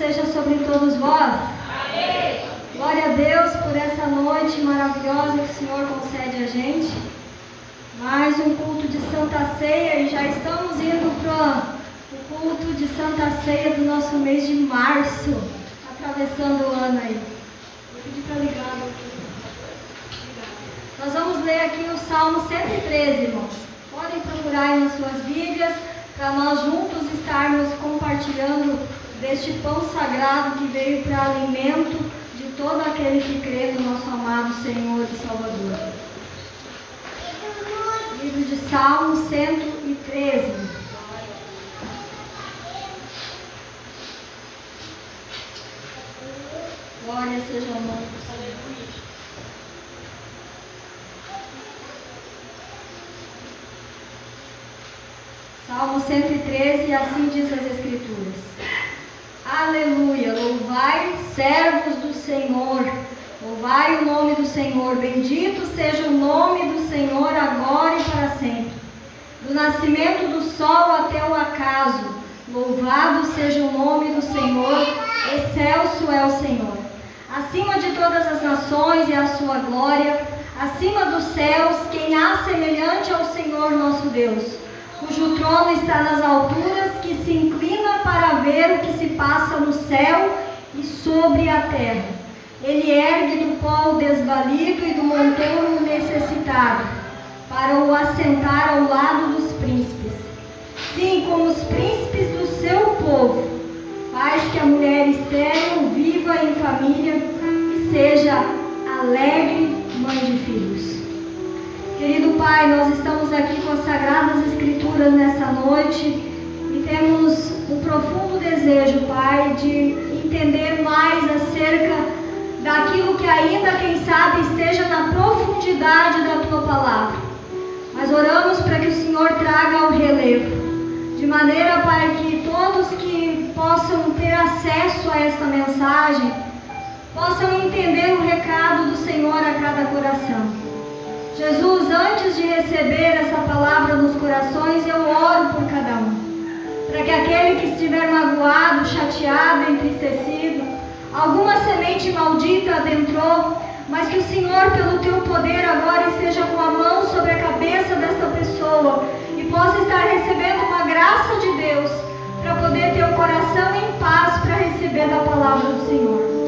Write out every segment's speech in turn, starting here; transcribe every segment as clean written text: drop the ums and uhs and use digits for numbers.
seja sobre todos vós. Amém. Glória a Deus por essa noite maravilhosa que o Senhor concede a gente. Mais um culto de Santa Ceia e já estamos indo para o culto de Santa Ceia do nosso mês de março, atravessando o ano aí. Vou pedir para ligar você. Nós vamos ler aqui o Salmo 113, irmãos. Podem procurar aí nas suas Bíblias, para nós juntos estarmos compartilhando deste pão sagrado que veio para alimento de todo aquele que crê no nosso amado Senhor e Salvador. Livro de Salmo 113. Glória seja o nome do Senhor. Salmo 113, assim diz as Escrituras. Aleluia, louvai servos do Senhor, louvai o nome do Senhor, bendito seja o nome do Senhor agora e para sempre. Do nascimento do sol até o acaso, louvado seja o nome do Senhor, excelso é o Senhor. Acima de todas as nações é a sua glória, acima dos céus, quem há semelhante ao Senhor nosso Deus, cujo trono está nas alturas, que se inclina para ver o que se passa no céu e sobre a terra. Ele ergue do pó o desvalido e do monteiro o necessitado, para o assentar ao lado dos príncipes. Sim, como os príncipes do seu povo, faz que a mulher estéril viva em família e seja alegre mãe de filhos. Querido Pai, nós estamos aqui com as Sagradas Escrituras nessa noite e temos um profundo desejo, Pai, de entender mais acerca daquilo que ainda, quem sabe, esteja na profundidade da Tua Palavra. Mas oramos para que o Senhor traga ao relevo, de maneira, Pai, que todos que possam ter acesso a esta mensagem possam entender o recado do Senhor a cada coração. Jesus, antes de receber essa palavra nos corações, eu oro por cada um, para que aquele que estiver magoado, chateado, entristecido, alguma semente maldita adentrou, mas que o Senhor, pelo Teu poder, agora esteja com a mão sobre a cabeça desta pessoa e possa estar recebendo uma graça de Deus para poder ter o coração em paz para receber da palavra do Senhor.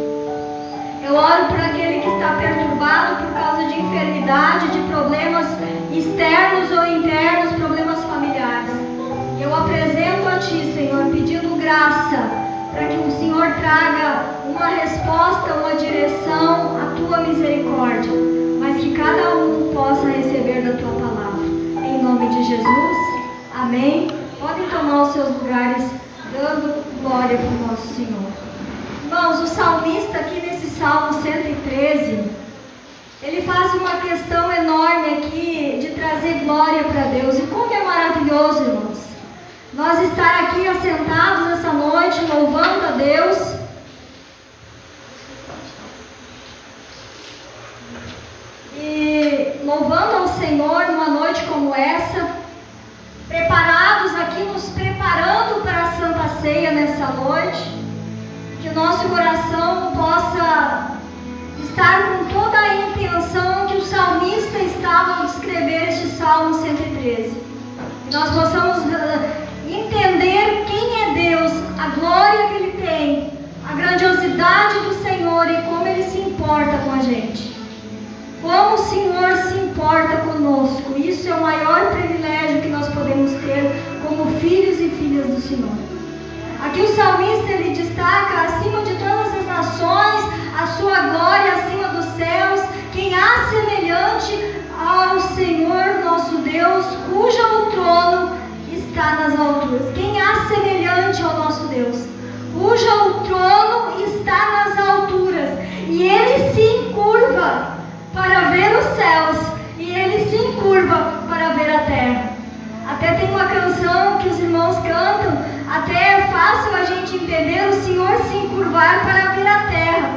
Eu oro por aquele que está perturbado por causa de enfermidade, de problemas externos ou internos, problemas familiares. Eu apresento a Ti, Senhor, pedindo graça para que o Senhor traga uma resposta, uma direção à Tua misericórdia, mas que cada um possa receber da Tua palavra. Em nome de Jesus, amém. Podem tomar os seus lugares, dando glória para o nosso Senhor. Irmãos, o salmista aqui nesse Salmo 113, ele faz uma questão enorme aqui de trazer glória para Deus. E como é maravilhoso, irmãos, nós estar aqui assentados essa noite, louvando a Deus, e louvando ao Senhor numa noite como essa, preparados aqui, nos preparando para a Santa Ceia nessa noite. Que o nosso coração possa estar com toda a intenção que o salmista estava ao escrever este Salmo 113. Que nós possamos entender quem é Deus, a glória que Ele tem, a grandiosidade do Senhor e como Ele se importa com a gente. Como o Senhor se importa conosco. Isso é o maior privilégio que nós podemos ter como filhos e filhas do Senhor. Aqui o salmista, ele destaca acima de todas as nações, a sua glória acima dos céus, quem há semelhante ao Senhor nosso Deus, cujo o trono está nas alturas. Quem há semelhante ao nosso Deus, cujo o trono está nas alturas, e Ele se encurva para ver os céus, e Ele se encurva para ver a terra. Até tem uma canção que os irmãos cantam, até é fácil a gente entender o Senhor se encurvar para ver a terra.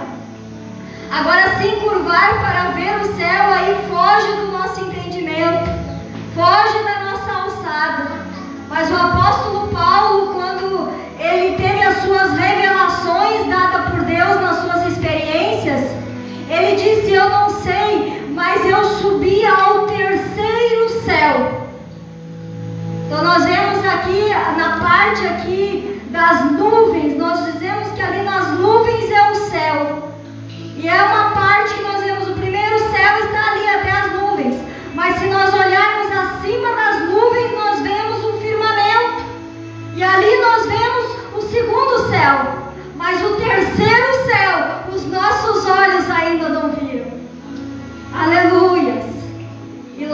Agora, se encurvar para ver o céu, aí foge do nosso entendimento, foge da nossa alçada. Mas o apóstolo Paulo, quando ele teve as suas revelações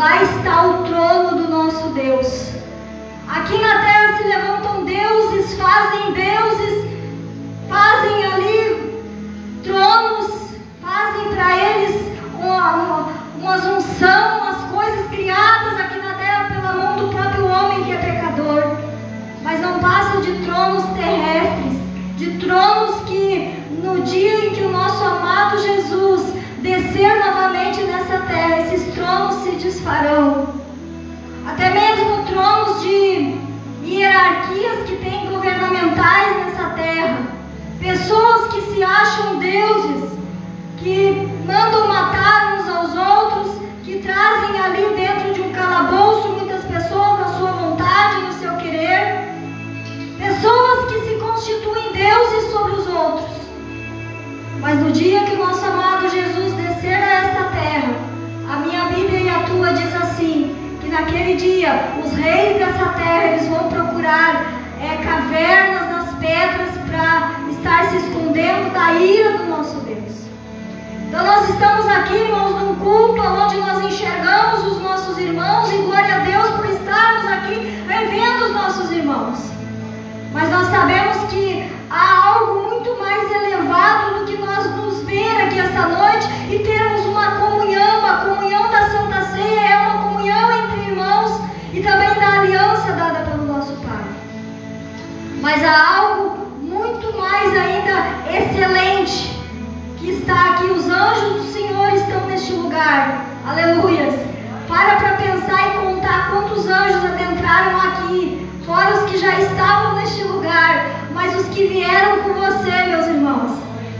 lá está o trono do nosso Deus. Aqui na terra se levantam deuses, fazem ali tronos, fazem para eles umas unção, umas coisas criadas aqui na terra pela mão do próprio homem que é pecador. Mas não passam de tronos terrestres, de tronos que no dia em que o nosso amado Jesus descer novamente nessa terra, esses tronos se desfarão. Até mesmo tronos de hierarquias que tem governamentais nessa terra. Pessoas que se acham deuses, que mandam matar uns aos outros, que trazem ali dentro de um calabouço muitas pessoas na sua vontade, no seu querer. Pessoas que se constituem deuses sobre os outros. Mas no dia que o nosso amado Jesus descer a esta terra, a minha Bíblia e a tua diz assim, que naquele dia os reis dessa terra eles vão procurar cavernas nas pedras para estar se escondendo da ira do nosso Deus. Então nós estamos aqui, irmãos, num culto onde nós enxergamos os nossos irmãos e glória a Deus por estarmos aqui revendo os nossos irmãos. Mas nós sabemos que há algo muito mais elevado do que nós nos ver aqui essa noite e termos uma comunhão. A comunhão da Santa Ceia é uma comunhão entre irmãos e também da aliança dada pelo nosso Pai. Mas há algo muito mais ainda excelente que está aqui. Os anjos do Senhor estão neste lugar. Aleluias. Para pensar e contar quantos anjos adentraram aqui, fora os que já estavam neste lugar, mas os que vieram com você, meus irmãos.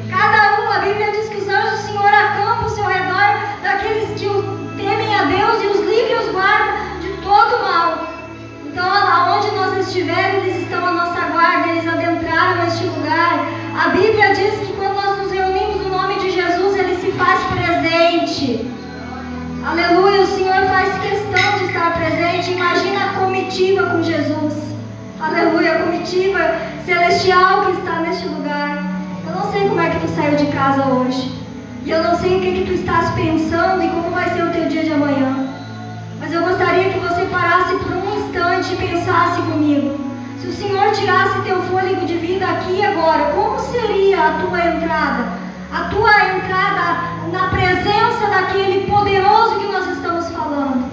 Cada um, a Bíblia diz que os anjos do Senhor acampam ao seu redor daqueles que temem a Deus e os livra e os guarda de todo mal. Então, aonde nós estivermos, eles estão à nossa guarda, eles adentraram neste lugar. A Bíblia diz que quando nós nos reunimos no nome de Jesus, Ele se faz presente. Aleluia, o Senhor faz questão de estar presente. Imagina a comitiva com Jesus. Aleluia, a comitiva celestial que está neste lugar. Eu não sei como é que tu saiu de casa hoje. E eu não sei o que tu estás pensando e como vai ser o teu dia de amanhã. Mas eu gostaria que você parasse por um instante e pensasse comigo. Se o Senhor tirasse teu fôlego de vida aqui e agora, como seria a tua entrada? A tua entrada na presença daquele poderoso que nós estamos falando.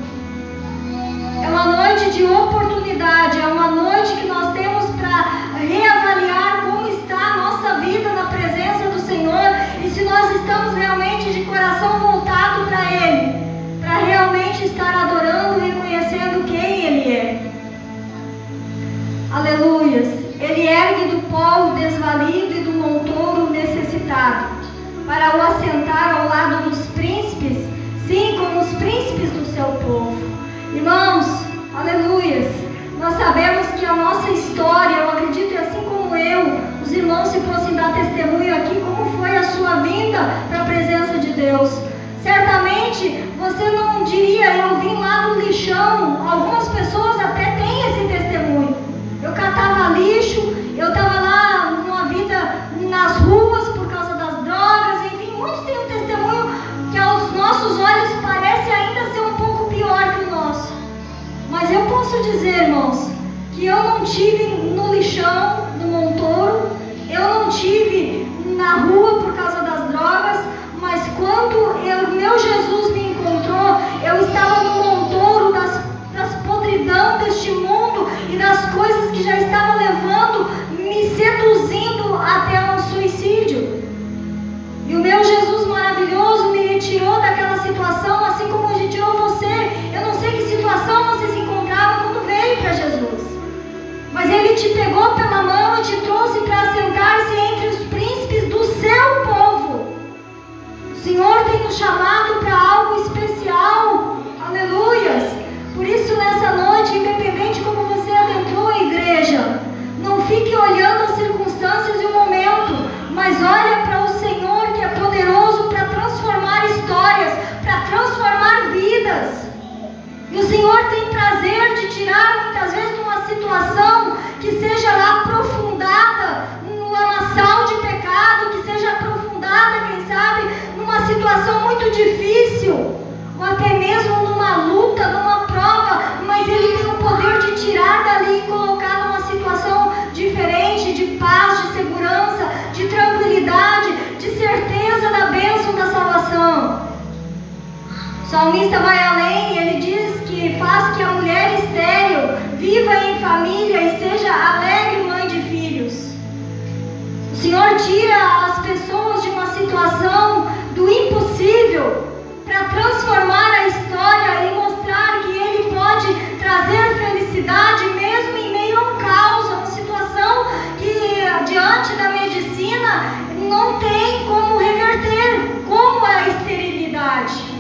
É uma noite de oportunidade, é uma noite que nós temos para reavaliar como está a nossa vida na presença do Senhor e se nós estamos realmente de coração voltado para Ele, para realmente estar adorando e reconhecendo quem Ele é. Aleluias! Ele ergue do pó o desvalido e do montouro necessitado, para o assentar ao lado dos príncipes, sim, como os príncipes do seu povo. Irmãos, aleluias, nós sabemos que a nossa história, eu acredito, e assim como eu, os irmãos se fossem dar testemunho aqui, como foi a sua vinda para a presença de Deus. Certamente, você não diria, eu vim lá do lixão. Algumas pessoas até têm esse testemunho. Eu catava lixo, eu estava lá numa vida nas ruas por causa das drogas, enfim, muitos têm um testemunho que aos nossos olhos parece ainda ser um pouco pior que o nosso. Mas eu posso dizer, irmãos, que eu não tive no lixão, no montouro, eu não tive na rua por causa das drogas, mas quando meu Jesus me encontrou, eu estava no montouro das podridão deste mundo e das coisas que já estavam levando, me seduzindo até um suicídio. E o meu Jesus maravilhoso me retirou daquela situação, assim como Ele tirou você. Eu não sei que situação você se encontrava quando veio para Jesus, mas Ele te pegou pela mão e te trouxe para sentar-se entre os príncipes do seu povo. O Senhor tem nos chamado para algo especial. Aleluias! Por isso, nessa noite, independente como você adentrou a igreja, não fique olhando as circunstâncias e o momento, mas olha para o Senhor que é poderoso para transformar histórias, para transformar vidas. E o Senhor tem prazer de tirar muitas vezes uma situação que seja lá aprofundada no lamaçal de pecado, que seja aprofundada, quem sabe, numa situação muito difícil, ou até mesmo numa numa luta, numa prova, mas Ele tem o poder de tirar dali e colocar numa situação diferente, de paz, de segurança, de tranquilidade, de certeza da bênção da salvação. O salmista vai além e ele diz que faz que a mulher estéril viva em família e seja alegre mãe de filhos. O Senhor tira as pessoas de uma situação do impossível para transformar a história e mostrar que Ele pode trazer felicidade mesmo em meio ao caos, uma situação que diante da medicina não tem como reverter, como a esterilidade.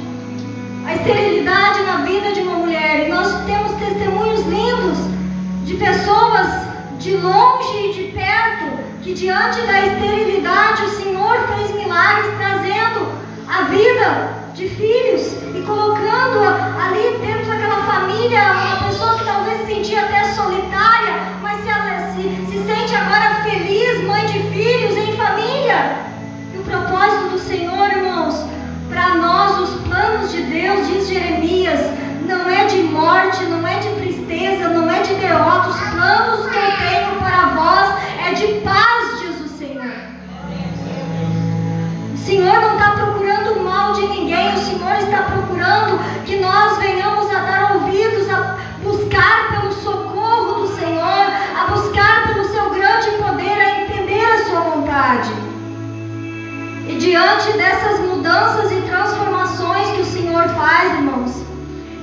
A esterilidade na vida de uma mulher. E nós temos testemunhos lindos de pessoas de longe e de perto que diante da esterilidade o Senhor fez milagres, trazendo a vida de filhos e colocando ali dentro daquela família uma pessoa que talvez se sentia até solitária, mas se sente agora feliz, mãe de filhos em família. E o propósito do Senhor, irmãos, para nós os planos de Deus, diz Jeremias, não é de morte, não é de tristeza, não é de derrota. Os planos que eu tenho para vós é de paz, diz o Senhor. O Senhor não está procurando o mal de ninguém, o Senhor está procurando que nós venhamos a dar ouvidos, a buscar pelo socorro do Senhor, a buscar pelo seu grande poder, a entender a sua vontade. E diante dessas mudanças e transformações que o Senhor faz, irmãos,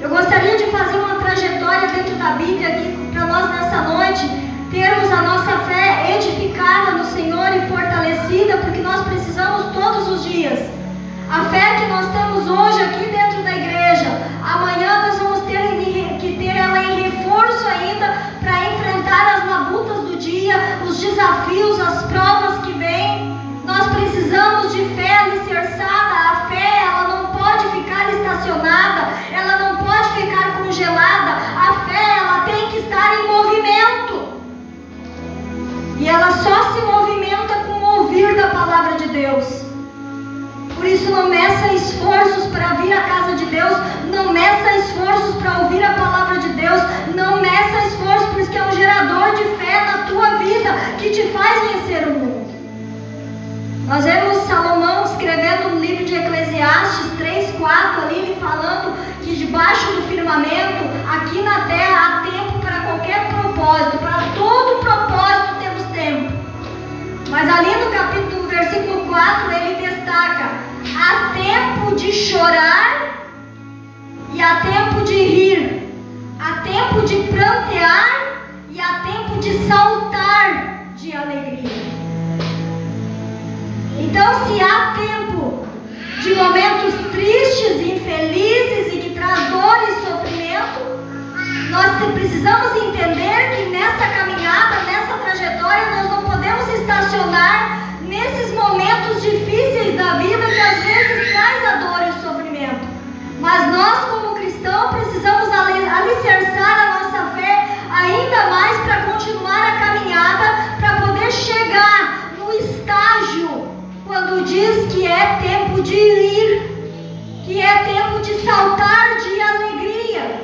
eu gostaria de fazer uma trajetória dentro da Bíblia aqui para nós nessa noite, termos a nossa fé edificada no Senhor e fortalecida, porque nós precisamos todos os dias. A fé que nós temos hoje aqui dentro da igreja, amanhã nós vamos ter que ter ela em reforço ainda para enfrentar as labutas do dia, os desafios, as provas que vêm. Nós precisamos de fé alicerçada. A fé, ela não pode ficar estacionada, ela não pode ficar congelada. A fé, ela tem que estar em movimento. E ela só se movimenta com o ouvir da palavra de Deus. Por isso não meça esforços para vir à casa de Deus, não meça esforços para ouvir a palavra de Deus, não meça esforços, porque é um gerador de fé na tua vida que te faz vencer o mundo. Nós vemos Salomão escrevendo no livro de Eclesiastes 3:4 ali, ele falando que debaixo do firmamento, aqui na terra há tempo para qualquer propósito, para todo propósito temos tempo. Mas ali no versículo 4 ele destaca: há tempo de chorar e há tempo de rir, há tempo de prantear e há tempo de saltar de alegria. Então, se há tempo de momentos tristes, infelizes e que traz dor e sofrimento, nós precisamos entender que nessa caminhada, nessa trajetória, nós não podemos estacionar nesses momentos difíceis da vida que às vezes traz a dor e o sofrimento. Mas nós, como cristãos, precisamos alicerçar a nossa fé ainda mais para continuar a caminhada, para poder chegar no estágio quando diz que é tempo de ir, que é tempo de saltar de alegria.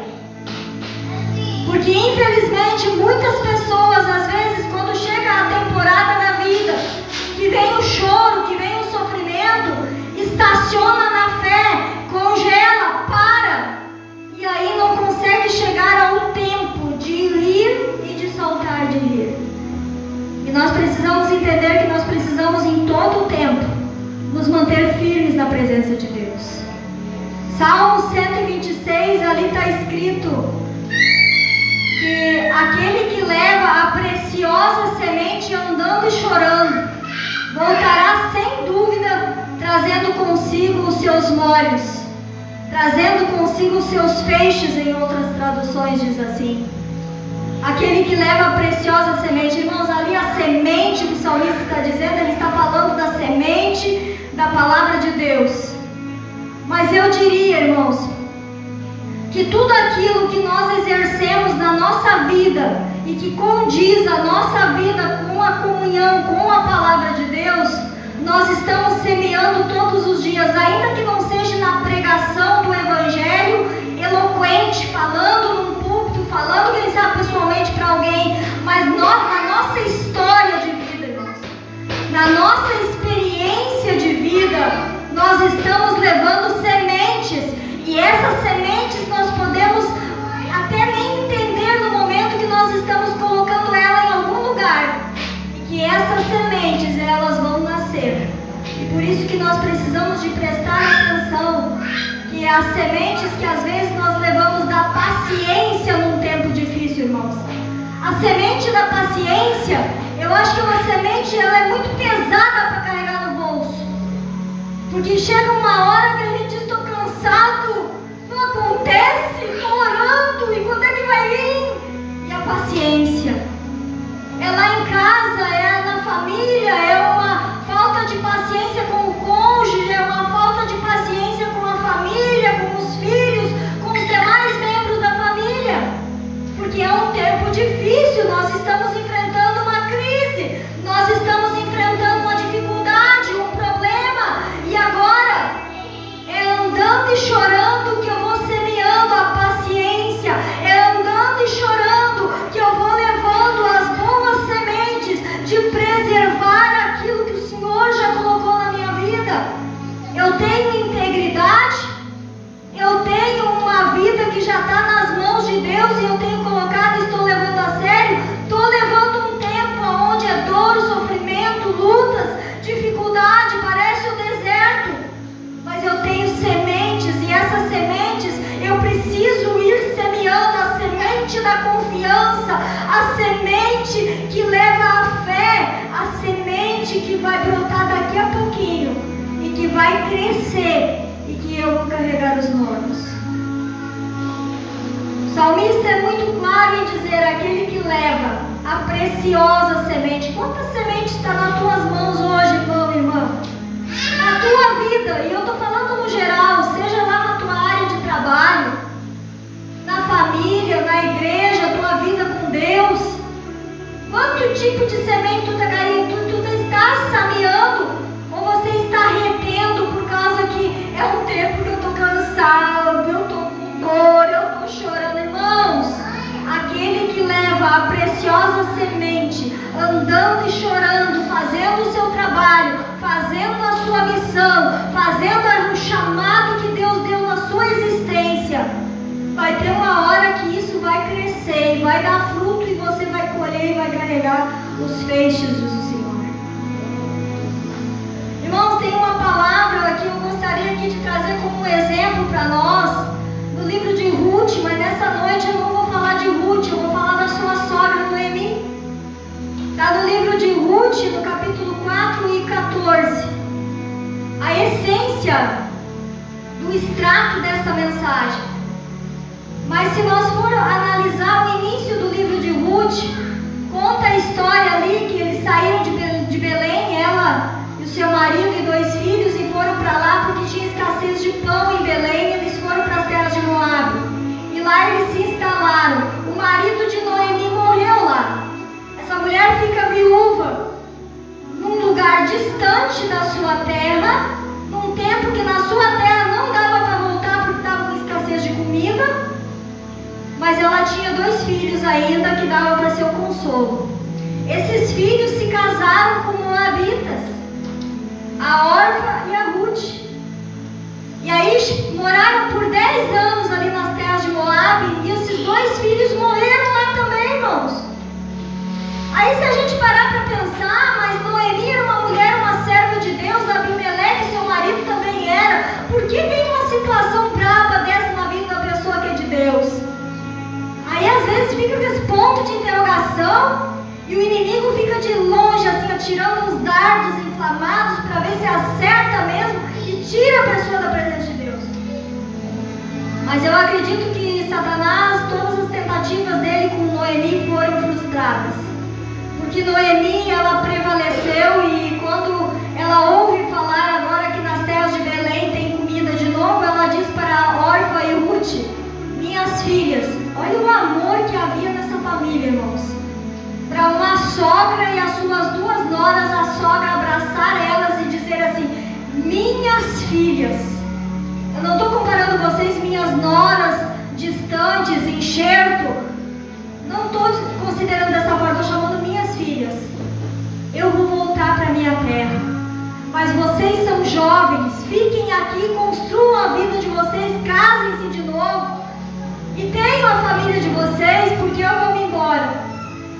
Porque infelizmente muitas pessoas, às vezes, quando chega a temporada da vida, que vem o choro, que vem o sofrimento, estaciona na fé, congela, para, e aí não consegue chegar ao tempo de ir e de saltar de ir. E nós precisamos entender que nós precisamos em todo o tempo nos manter firmes na presença de Deus. Salmo 126, ali está escrito que aquele que leva a preciosa semente andando e chorando, voltará sem dúvida trazendo consigo os seus molhos, trazendo consigo os seus feixes, em outras traduções diz assim. Aquele que leva a preciosa semente, irmãos, ali a semente que o salmista está dizendo, ele está falando da semente da palavra de Deus. Mas eu diria, irmãos, que tudo aquilo que nós exercemos na nossa vida e que condiz a nossa vida com a comunhão, com a palavra de Deus, nós estamos semeando todos os dias, ainda que não seja na pregação do Evangelho eloquente, na nossa experiência de vida, nós estamos levando sementes, e essas sementes nós podemos até nem entender no momento que nós estamos colocando ela em algum lugar, e que essas sementes, elas vão nascer. E por isso que nós precisamos de prestar atenção, que as sementes que às vezes nós levamos da paciência num tempo difícil, irmãos. A semente da paciência, eu acho que uma semente, ela é muito pesada para carregar no bolso. Porque chega uma hora que a gente diz, estou cansado, não acontece, estou orando, e quando é que vai vir? E a paciência? É lá em casa, é na família, é uma falta de paciência com o cônjuge, é uma falta de paciência com a família, com os filhos, com os demais membros da família. Porque é um tempo difícil, nós estamos enfrentando uma crise, nós estamos enfrentando uma dificuldade, um problema, e agora é andando e chorando que eu vou semeando a paciência, é andando e chorando que eu vou levando as boas sementes de preservar aquilo que o Senhor já colocou na minha vida. Eu tenho integridade, eu tenho uma vida que já está nas mãos de Deus e eu tenho colocado, estou levando a sério, estou levando um tempo onde é dor, sofrimento, lutas, dificuldade, parece o deserto, mas eu tenho sementes, e essas sementes eu preciso ir semeando, a semente da confiança, a semente que leva à fé, a semente que vai brotar daqui a pouquinho e que vai crescer e que eu vou carregar os loros. O salmista é muito claro em dizer, aquele que leva a preciosa semente. Quanta semente está nas tuas mãos hoje, irmão e irmã? Na tua vida, e eu estou falando no geral, seja lá na tua área de trabalho, na família, na igreja, tua vida com Deus. Quanto tipo de semente tu está semeando? Ou você está retendo por causa que é um tempo que eu estou cansado, eu estou com dor, eu estou chorando? Irmãos, aquele que leva a preciosa semente, andando e chorando, fazendo o seu trabalho, fazendo a sua missão, fazendo o chamado que Deus deu na sua existência, vai ter uma hora que isso vai crescer e vai dar fruto, e você vai colher e vai carregar os feixes, diz o Senhor. Irmãos, tem uma palavra que eu gostaria aqui de trazer como exemplo para nós, no livro de Ruth, mas nessa noite eu não vou falar de Ruth, eu vou falar da sua sogra, Noemi. Está no livro de Ruth, no capítulo 4 e 14. A essência do extrato dessa mensagem. Mas se nós formos analisar o início do livro de Ruth, conta a história ali que eles saíram de Belém, ela e o seu marido e 2 filhos, e foram para lá porque tinha escassez de pão em Belém. Eles foram para as terras de Moabe, e lá eles se instalaram. O marido de Noemi morreu lá. Essa mulher fica viúva num lugar distante da sua terra, num tempo que na sua terra não dava para voltar porque estava com escassez de comida, mas ela tinha 2 filhos ainda que dava para ser o consolo. Esses filhos se casaram com moabitas, a Orfa e a Ruth. E aí moraram por 10 anos ali nas terras de Moabe, e esses 2 filhos morreram lá também, irmãos. Aí se a gente parar para pensar, mas Noemi era uma mulher, uma serva de Deus, Abimeleque, seu marido, também era. Por que vem uma situação brava dessa na vida da pessoa que é de Deus? Aí às vezes fica com esse ponto de interrogação, e o inimigo fica de longe, assim, atirando uns dardos inflamados para ver se acerta mesmo e tira a pessoa da presença de Deus. Mas eu acredito que Satanás, todas as tentativas dele com Noemi foram frustradas. Porque Noemi, ela prevaleceu, e quando ela ouve falar agora que nas terras de Belém tem comida de novo, ela diz para Orfa e Ruth, minhas filhas. Olha o amor que havia nessa família, irmãos. Para uma sogra e as suas 2 noras, a sogra abraçar elas e dizer assim, minhas filhas. Eu não estou comparando vocês, minhas noras, distantes, enxerto. Não estou considerando dessa forma, estou chamando minhas filhas. eu vou voltar para minha terra. Mas vocês são jovens, fiquem aqui, construam a vida de vocês, casem-se de novo e tenham a família de vocês, porque eu vou me embora.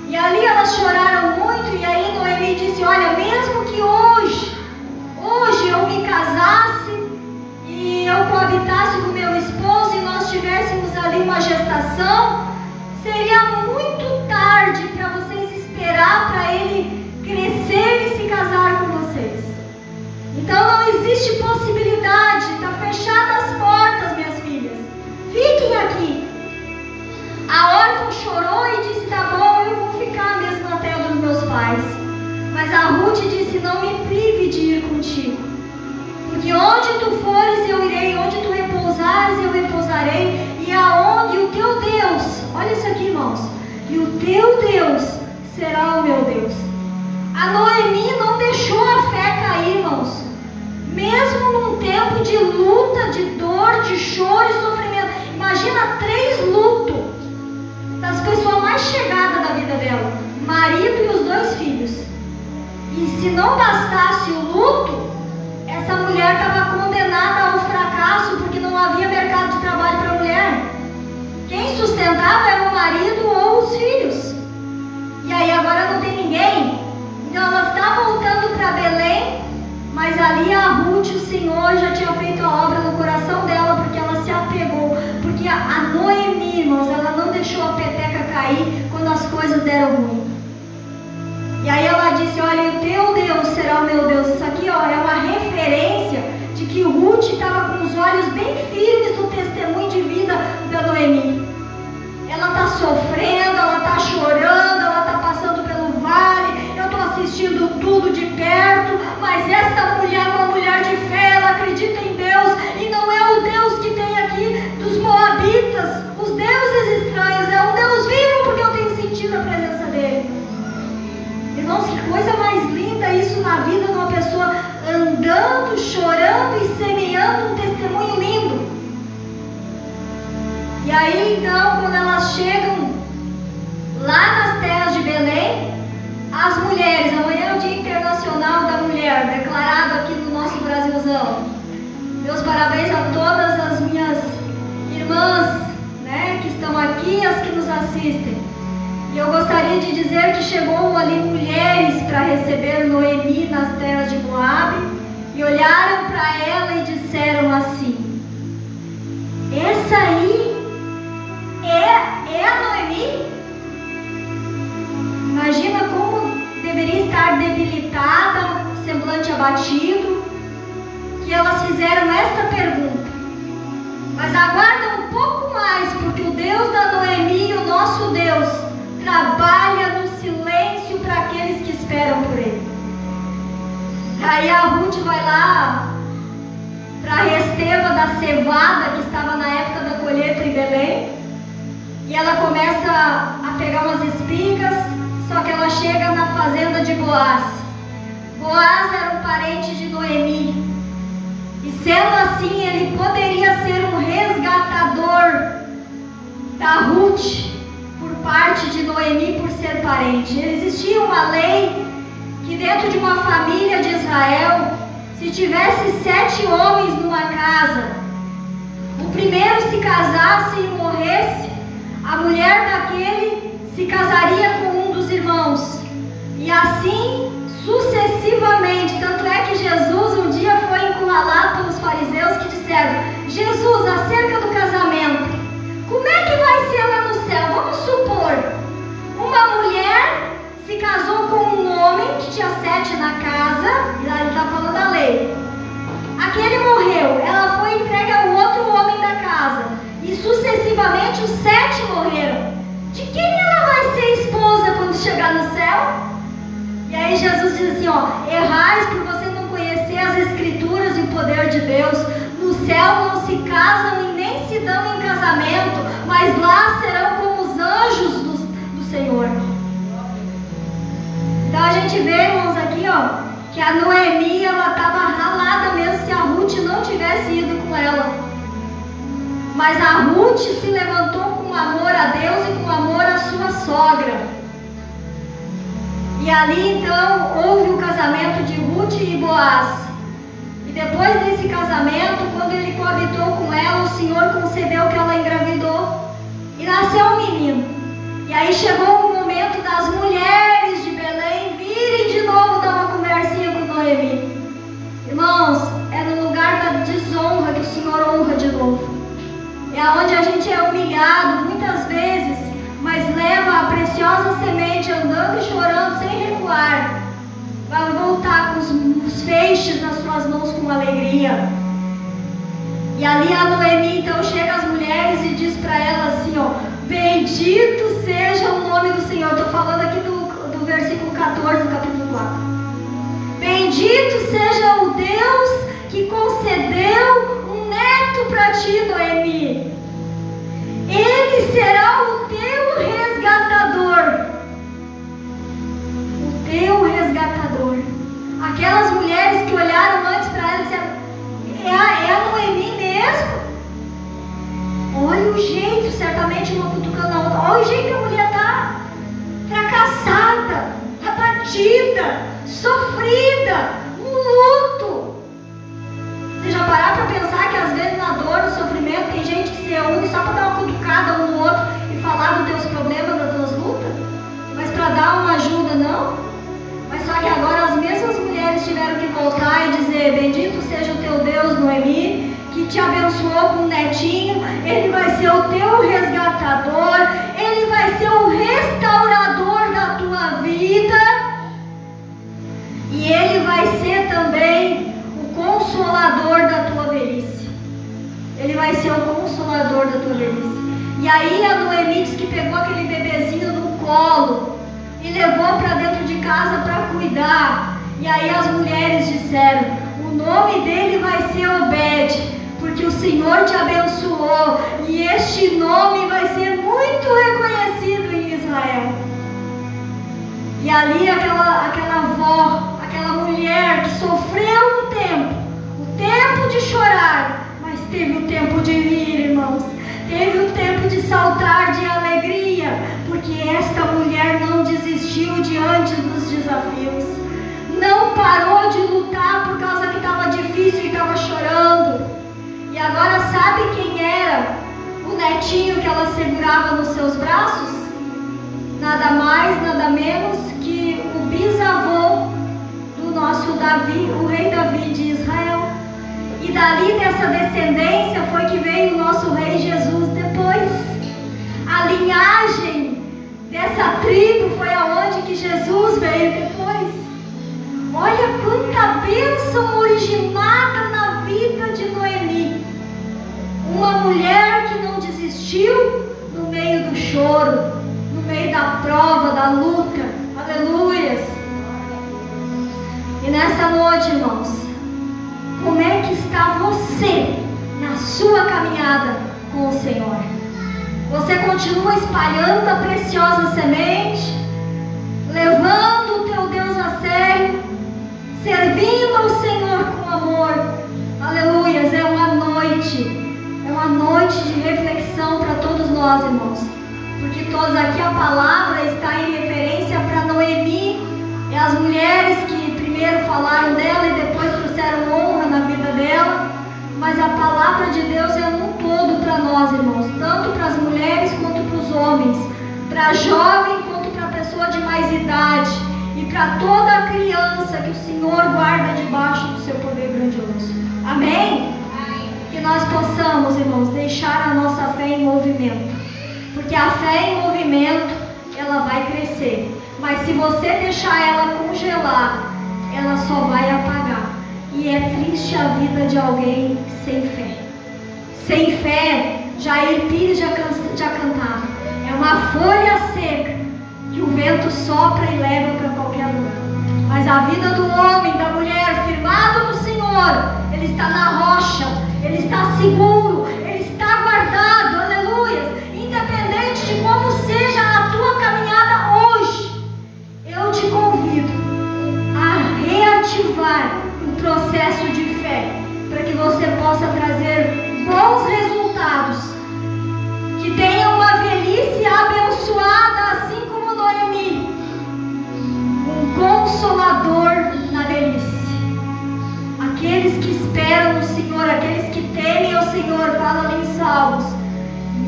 E ali elas choraram muito, e aí Noemi disse: olha, mesmo que hoje eu me casasse e eu coabitasse com meu esposo e nós tivéssemos ali uma gestação, seria muito tarde para vocês esperar para ele crescer e se casar com vocês. Então não existe possibilidade, está fechadas as portas, minhas filhas. Fiquem aqui. A órfã chorou e disse: tá bom, eu vou ficar mesmo na terra dos meus pais. Mas a Ruth disse: não me prive de ir contigo, porque onde tu fores eu irei, onde tu repousares eu repousarei, e aonde o teu Deus, olha isso aqui, irmãos, e o teu Deus será o meu Deus. A Noemi não deixou a fé cair, irmãos, mesmo num tempo de luta, de dor, de choro e sofrimento. Imagina 3 lutos das pessoas mais chegadas da vida dela, marido e os 2 filhos. E se não bastasse o luto, essa mulher estava condenada ao fracasso, porque não havia mercado de trabalho para a mulher. Quem sustentava era o marido ou os filhos. E aí agora não tem ninguém. Então ela está voltando para Belém, mas ali a Ruth, o Senhor já tinha feito a obra no coração dela, porque ela se apegou. Porque a Noemi, irmãos, ela não deixou a peteca cair quando as coisas deram ruim. E aí ela disse: olha, o teu Deus será o meu Deus. Isso aqui, ó, é uma referência de que Ruth estava com os olhos bem firmes no testemunho de vida da Noemi. Ela está sofrendo, ela está chorando, ela está passando pelo vale, eu estou assistindo tudo de perto, mas essa mulher é uma mulher de fé, ela acredita em Deus, e não é o Deus que tem aqui dos moabitas, os deuses estranhos, é um Deus vivo, porque eu tenho sentido a presença dele. Irmãos, que coisa mais linda isso na vida de uma pessoa andando, chorando e semeando um testemunho lindo. E aí então, quando elas chegam lá nas terras de Belém, as mulheres, amanhã é o Dia Internacional da Mulher, declarado aqui no nosso Brasilzão. Meus parabéns a todas as minhas irmãs, né, que estão aqui e as que nos assistem. E eu gostaria de dizer que chegou ali mulheres para receber Noemi nas terras de Moabe, e olharam para ela e disseram assim: essa aí é a Noemi? Imagina como deveria estar debilitada, semblante abatido, que elas fizeram essa pergunta. Mas aguarda um pouco mais, porque o Deus da Noemi, o nosso Deus, trabalha no silêncio para aqueles que esperam por ele. Aí a Ruth vai lá para a Esteva da cevada, que estava na época da colheita em Belém, e ela começa a pegar umas espigas, só que ela chega na fazenda de Boaz. Boaz era um parente de Noemi, e sendo assim, ele poderia ser um resgatador da Ruth por parte de Noemi, por ser parente. Existia uma lei que dentro de uma família de Israel, se tivesse 7 homens numa casa, o primeiro se casasse e morresse, a mulher daquele se casaria com um dos irmãos, e assim sucessivamente. Tanto é que Jesus um dia foi encurralado pelos fariseus, que disseram: Jesus, acerca do casamento, como é que vai ser lá no céu? Vamos supor, uma mulher se casou com um homem que tinha 7 na casa, e lá ele está falando da lei. Aquele morreu, ela foi entregue ao outro homem da casa, e sucessivamente os 7 morreram. De quem ela vai ser esposa quando chegar no céu? E aí Jesus diz assim, ó: errais por você não conhecer as escrituras e o poder de Deus. No céu não se casam e nem se dão em casamento, mas lá serão como os anjos do Senhor. Então a gente vê, irmãos, aqui, ó, que a Noemi, ela estava ralada mesmo se a Ruth não tivesse ido com ela. Mas a Ruth se levantou com amor a Deus e com amor à sua sogra. E ali então houve o casamento de Ruth e Boaz. E depois desse casamento, quando ele coabitou com ela, o Senhor concedeu que ela engravidou e nasceu um menino. E aí chegou o momento das mulheres de Belém virem de novo dar uma conversinha com Noemi. Irmãos, é no lugar da desonra que o Senhor honra de novo. É onde a gente é humilhado muitas vezes, mas leva a preciosa semente andando e chorando sem recuar. Vai voltar com os feixes nas suas mãos com alegria. E ali a Noemi então chega às mulheres e diz para elas assim, ó: bendito seja o nome do Senhor. Estou falando aqui do versículo 14 do capítulo 4. Bendito seja o Deus que concedeu um neto para ti, Noemi. Ele será o teu resgatador. O teu resgatador. Aquelas mulheres que olharam antes para ela e disseram: é a Noemi mesmo? Olha o jeito, certamente uma cutucando a outra. Olha o jeito que a mulher está fracassada, abatida, sofrida, um luto. Você já parar para pensar que às vezes na dor, no sofrimento, tem gente que se reúne só para dar uma cutucada um no outro e falar dos teus problemas, das tuas lutas? Mas para dar uma ajuda, não? Mas só que agora as mesmas mulheres tiveram que voltar e dizer: bendito seja o teu Deus, Noemi, que te abençoou com um netinho. Ele vai ser o teu resgatador, ele vai ser o restaurador da tua vida, e ele vai ser também o consolador da tua velhice. Ele vai ser o consolador da tua velhice. E aí a Noemi diz que pegou aquele bebezinho no colo e levou para dentro de casa para cuidar. E aí as mulheres disseram: o nome dele vai ser Obed, porque o Senhor te abençoou, e este nome vai ser muito reconhecido em Israel. E ali aquela avó, aquela mulher que sofreu o tempo de chorar, mas teve o tempo de rir, irmãos. Teve o tempo de saltar de alegria, porque esta mulher não desistiu diante dos desafios. Não parou de lutar por causa que estava difícil e estava chorando. E agora sabe quem era o netinho que ela segurava nos seus braços? Nada mais, nada menos que o bisavô do nosso Davi, o rei Davi de Israel. E dali dessa descendência foi que veio o nosso rei Jesus depois. A linhagem dessa tribo foi aonde que Jesus veio depois. Olha quanta bênção originada na vida de Noemi. Uma mulher que não desistiu no meio do choro, no meio da prova, da luta. Aleluias. E nessa noite, irmãos, como é que está você na sua caminhada com o Senhor? Você continua espalhando a preciosa semente, levando o teu Deus a sério, servindo ao Senhor com amor? Aleluias. É uma noite de reflexão para todos nós, irmãos, porque todos aqui a palavra está em referência para Noemi. É as mulheres que primeiro falaram dela e depois trouxeram honra na vida dela, mas a palavra de Deus é um todo para nós, irmãos, tanto para as mulheres quanto para os homens, para jovem quanto para a pessoa de mais idade, e para toda a criança que o Senhor guarda debaixo do seu poder grandioso. Amém? Que nós possamos, irmãos, deixar a nossa fé em movimento, porque a fé em movimento, ela vai crescer, mas se você deixar ela congelar, ela só vai apagar. E é triste a vida de alguém sem fé. Sem fé, Jair Pires já cantava: é uma folha seca que o vento sopra e leva para qualquer lugar. Mas a vida do homem, da mulher, firmado no Senhor, ele está na rocha, ele está seguro, ele está guardado. Aleluia. Independente de como seja a tua caminhada hoje, eu te convido a reativar um processo de fé, para que você possa trazer bons resultados, que tenha uma velhice abençoada, assim como Noemi, Consolador na velhice. Aqueles que esperam no Senhor, aqueles que temem ao Senhor, fala ali em Salmos,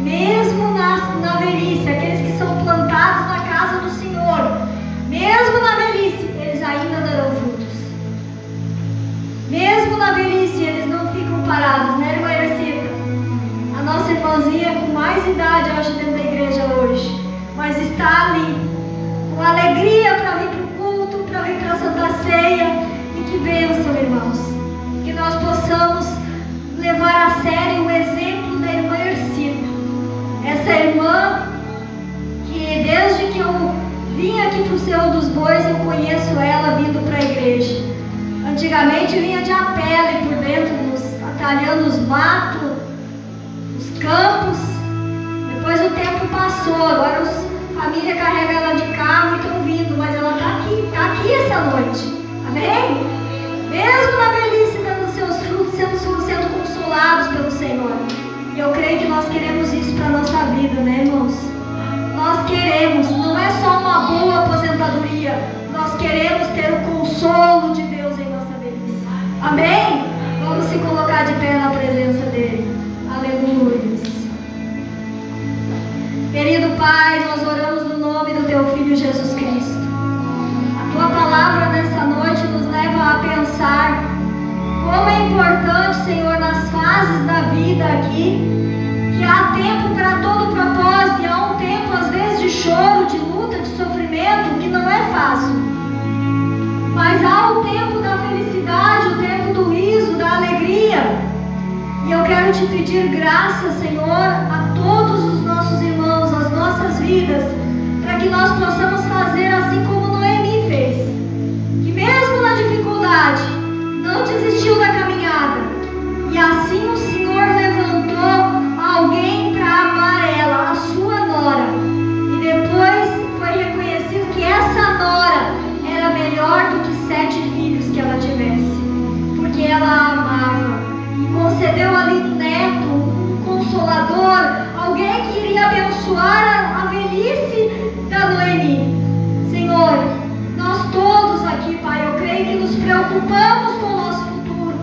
mesmo na velhice, aqueles que são plantados na casa do Senhor, mesmo na velhice, eles ainda darão frutos. Mesmo na velhice, eles não ficam parados, né, irmã Ercita? A nossa irmãzinha com mais idade, eu acho, dentro da igreja hoje, mas está ali, com alegria para vir para o culto, para vir para a Santa Ceia. E que bênção, irmãos, que nós possamos levar a sério o exemplo da irmã Ercita. Essa irmã que desde que eu vim aqui para o Cerro dos Bois, eu conheço ela vindo para a igreja. Antigamente vinha de a pé ali por dentro, atalhando os matos, os campos. Depois o tempo passou, agora a família carrega ela de carro e estão vindo, mas ela está aqui essa noite. Amém? Mesmo na velhice, dando seus frutos, sendo consolados pelo Senhor. E eu creio que nós queremos isso para a nossa vida, né, irmãos? Nós queremos, não é só uma boa aposentadoria, nós queremos ter o consolo de Deus em nossa velhice. Amém? Vamos se colocar de pé na presença dEle. Aleluia. Querido Pai, nós oramos no nome do Teu Filho Jesus Cristo. A Tua palavra nessa noite nos leva a pensar como é importante, Senhor, nas fases da vida aqui, que há tempo para todo propósito, e há um tempo, às vezes, de choro, de luta, de sofrimento, que não é fácil. Mas há o tempo da felicidade, o tempo do riso, da alegria. E eu quero te pedir graça, Senhor, a todos os nossos irmãos, as nossas vidas, para que nós possamos fazer assim como Noemi fez. Que mesmo na dificuldade, não desistiu da caminhada. E assim o Senhor levantou alguém para amar ela, a sua nora. E depois foi reconhecido que essa nora era melhor do que 7 filhos que ela tivesse, porque ela a amava. E concedeu ali um neto, um consolador, alguém que iria abençoar a velhice da Noemi. Senhor, nós todos aqui, Pai, eu creio que nos preocupamos com o nosso futuro,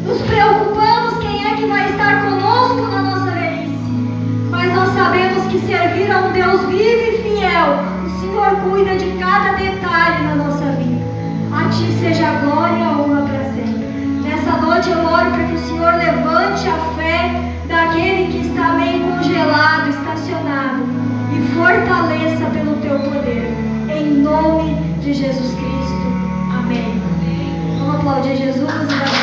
nos preocupamos quem é que vai estar conosco na nossa velhice, mas nós sabemos que servir a um Deus vivo e fiel, o Senhor cuida de cada detalhe na nossa vida. A Ti seja a glória e a honra para sempre. Nessa noite eu oro para que o Senhor levante a fé daquele que está meio congelado, estacionado, e fortaleça pelo Teu poder. Em nome de Jesus Cristo. Amém. Vamos aplaudir Jesus e